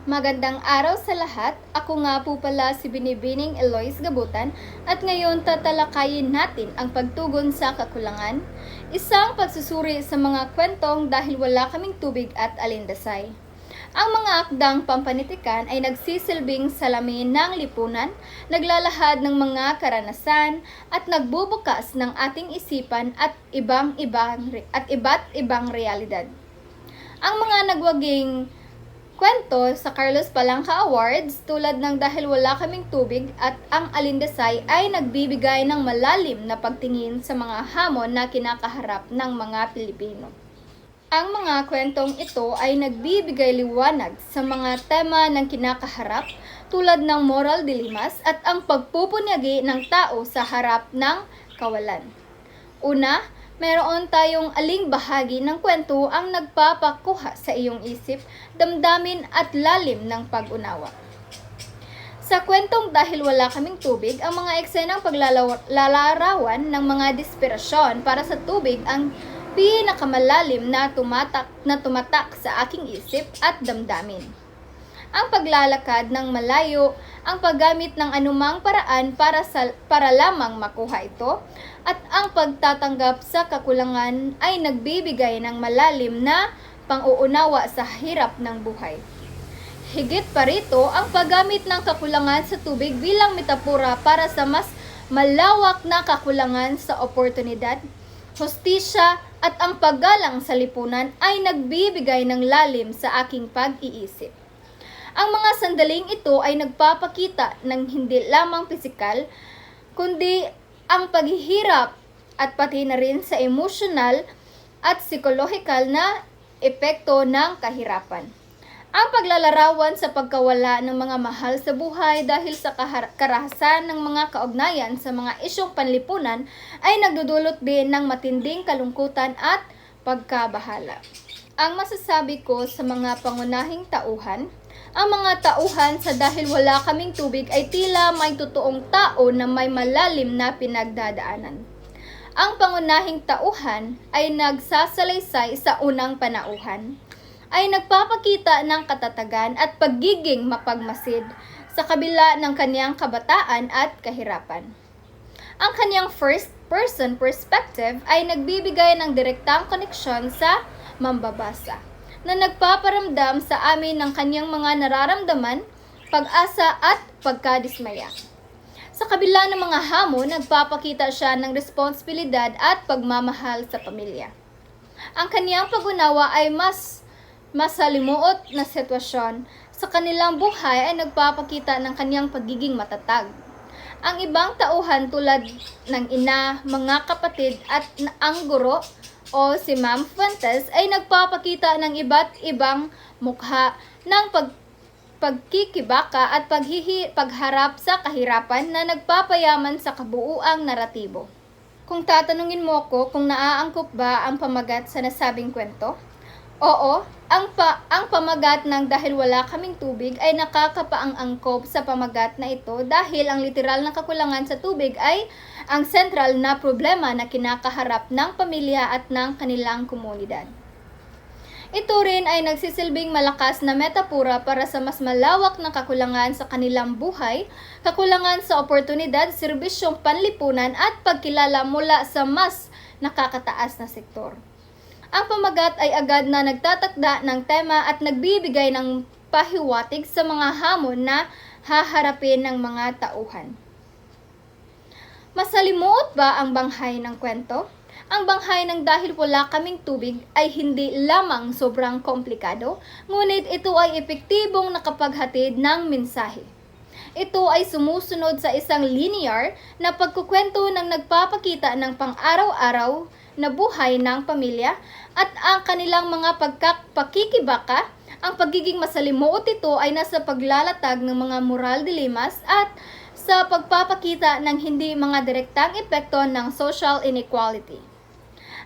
Magandang araw sa lahat. Ako nga po pala si Binibining Eloise Gabutan at ngayon tatalakayin natin ang pagtugon sa kakulangan, isang pagsusuri sa mga kwentong dahil wala kaming tubig at alindasay. Ang mga akdang pampanitikan ay nagsisilbing salamin ng lipunan, naglalahad ng mga karanasan at nagbubukas ng ating isipan at iba't ibang realidad. Ang mga nagwaging kwento sa Carlos Palanca Awards tulad ng Dahil Wala Kaming Tubig at Ang Alindasay ay nagbibigay ng malalim na pagtingin sa mga hamon na kinakaharap ng mga Pilipino. Ang mga kwentong ito ay nagbibigay liwanag sa mga tema ng kinakaharap tulad ng moral dilemmas at ang pagpupunyagi ng tao sa harap ng kawalan. Una, meron tayong aling bahagi ng kwento ang nagpapakuha sa iyong isip, damdamin at lalim ng pag-unawa. Sa kwentong Dahil Wala Kaming Tubig, ang mga eksenang paglalarawan ng mga desperasyon para sa tubig ang pinakamalalim na tumatak sa aking isip at damdamin. Ang paglalakad ng malayo, ang paggamit ng anumang paraan para lamang makuha ito, at ang pagtatanggap sa kakulangan ay nagbibigay ng malalim na pang-uunawa sa hirap ng buhay. Higit pa rito, ang paggamit ng kakulangan sa tubig bilang metapora para sa mas malawak na kakulangan sa oportunidad, hustisya at ang paggalang sa lipunan ay nagbibigay ng lalim sa aking pag-iisip. Ang mga sandaling ito ay nagpapakita ng hindi lamang pisikal, kundi ang paghihirap at pati na rin sa emosyonal at psikolohikal na epekto ng kahirapan. Ang paglalarawan sa pagkawala ng mga mahal sa buhay dahil sa karahasan ng mga kaugnayan sa mga isyong panlipunan ay nagdudulot din ng matinding kalungkutan at pagkabahala. Ang masasabi ko sa mga pangunahing tauhan, ang mga tauhan sa Dahil Wala Kaming Tubig ay tila may totoong tao na may malalim na pinagdadaanan. Ang pangunahing tauhan ay nagsasalaysay sa unang panauhan, ay nagpapakita ng katatagan at pagiging mapagmasid sa kabila ng kanyang kabataan at kahirapan. Ang kanyang first-person perspective ay nagbibigay ng direktang koneksyon sa mambabasa, na nagpaparamdam sa amin ng kanyang mga nararamdaman, pag-asa at pagkadismaya. Sa kabila ng mga hamon, nagpapakita siya ng responsibilidad at pagmamahal sa pamilya. Ang kanyang pag-unawa ay mas masalimuot na sitwasyon sa kanilang buhay ay nagpapakita ng kanyang pagiging matatag. Ang ibang tauhan tulad ng ina, mga kapatid at ang guro o si Ma'am Fuentes ay nagpapakita ng iba't ibang mukha ng pagkikibaka at pagharap sa kahirapan na nagpapayaman sa kabuuang naratibo. Kung tatanungin mo ako kung naaangkop ba ang pamagat sa nasabing kwento? Oo, ang pamagat ng Dahil Wala Kaming Tubig ay nakakapaang-angkop sa pamagat na ito dahil ang literal na kakulangan sa tubig ay ang sentral na problema na kinakaharap ng pamilya at ng kanilang komunidad. Ito rin ay nagsisilbing malakas na metapora para sa mas malawak na kakulangan sa kanilang buhay, kakulangan sa oportunidad, serbisyong panlipunan at pagkilala mula sa mas nakakataas na sektor. Ang pamagat ay agad na nagtatakda ng tema at nagbibigay ng pahiwatig sa mga hamon na haharapin ng mga tauhan. Masalimuot ba ang banghay ng kwento? Ang banghay ng Dahil Wala Kaming Tubig ay hindi lamang sobrang komplikado, ngunit ito ay epektibong nakapaghatid ng mensahe. Ito ay sumusunod sa isang linear na pagkukwento ng nagpapakita ng pang-araw-araw na buhay ng pamilya at ang kanilang mga pakikibaka. Ang pagiging masalimuot ito ay nasa paglalatag ng mga moral dilemmas at sa pagpapakita ng hindi mga direktang epekto ng social inequality.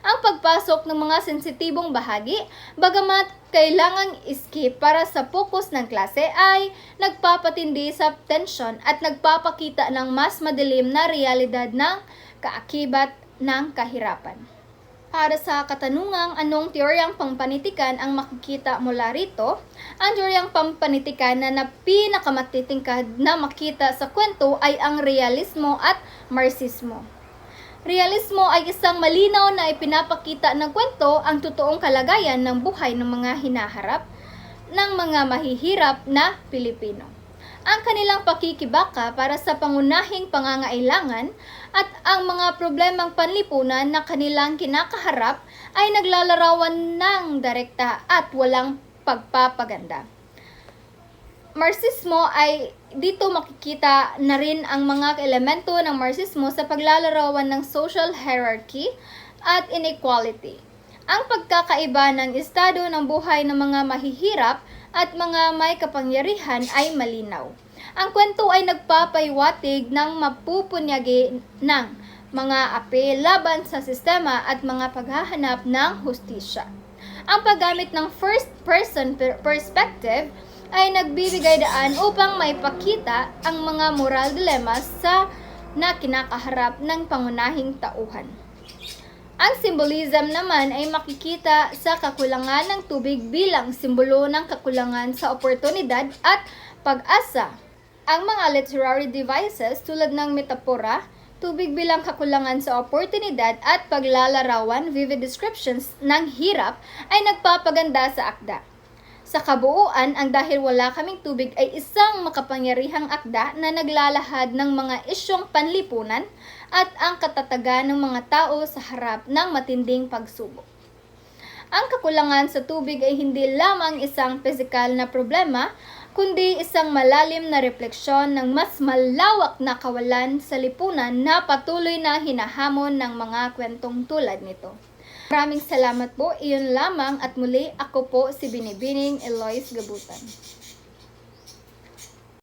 Ang pagpasok ng mga sensitibong bahagi, bagamat kailangang skip para sa focus ng klase, ay nagpapatindi sa tensyon at nagpapakita ng mas madilim na realidad ng kaakibat ng kahirapan. Para sa katanungang anong teoryang pampanitikan ang makikita mula rito, ang teoryang pampanitikan na pinakamatitingkad na makita sa kwento ay ang realismo at marxismo. Realismo ay isang malinaw na ipinapakita ng kwento ang totoong kalagayan ng buhay ng mga hinaharap ng mga mahihirap na Pilipino. Ang kanilang pakikibaka para sa pangunahing pangangailangan at ang mga problemang panlipunan na kanilang kinakaharap ay naglalarawan ng direkta at walang pagpapaganda. Marxismo ay dito makikita na rin ang mga elemento ng Marxismo sa paglalarawan ng social hierarchy at inequality. Ang pagkakaiba ng estado ng buhay ng mga mahihirap at mga may kapangyarihan ay malinaw. Ang kwento ay nagpapaywatig ng mapupunyagi ng mga api laban sa sistema at mga paghahanap ng hustisya. Ang paggamit ng first-person perspective ay nagbibigay daan upang maipakita ang mga moral dilemmas na kinakaharap ng pangunahing tauhan. Ang symbolism naman ay makikita sa kakulangan ng tubig bilang simbolo ng kakulangan sa oportunidad at pag-asa. Ang mga literary devices tulad ng metapora, tubig bilang kakulangan sa oportunidad at paglalarawan, vivid descriptions ng hirap ay nagpapaganda sa akda. Sa kabuuan, ang dahil wala kaming tubig ay isang makapangyarihang akda na naglalahad ng mga isyong panlipunan at ang katatagan ng mga tao sa harap ng matinding pagsubok. Ang kakulangan sa tubig ay hindi lamang isang pisikal na problema, kundi isang malalim na refleksyon ng mas malawak na kawalan sa lipunan na patuloy na hinahamon ng mga kwentong tulad nito. Maraming salamat po, iyon lamang at muli ako po si Binibining Eloise Gabutan.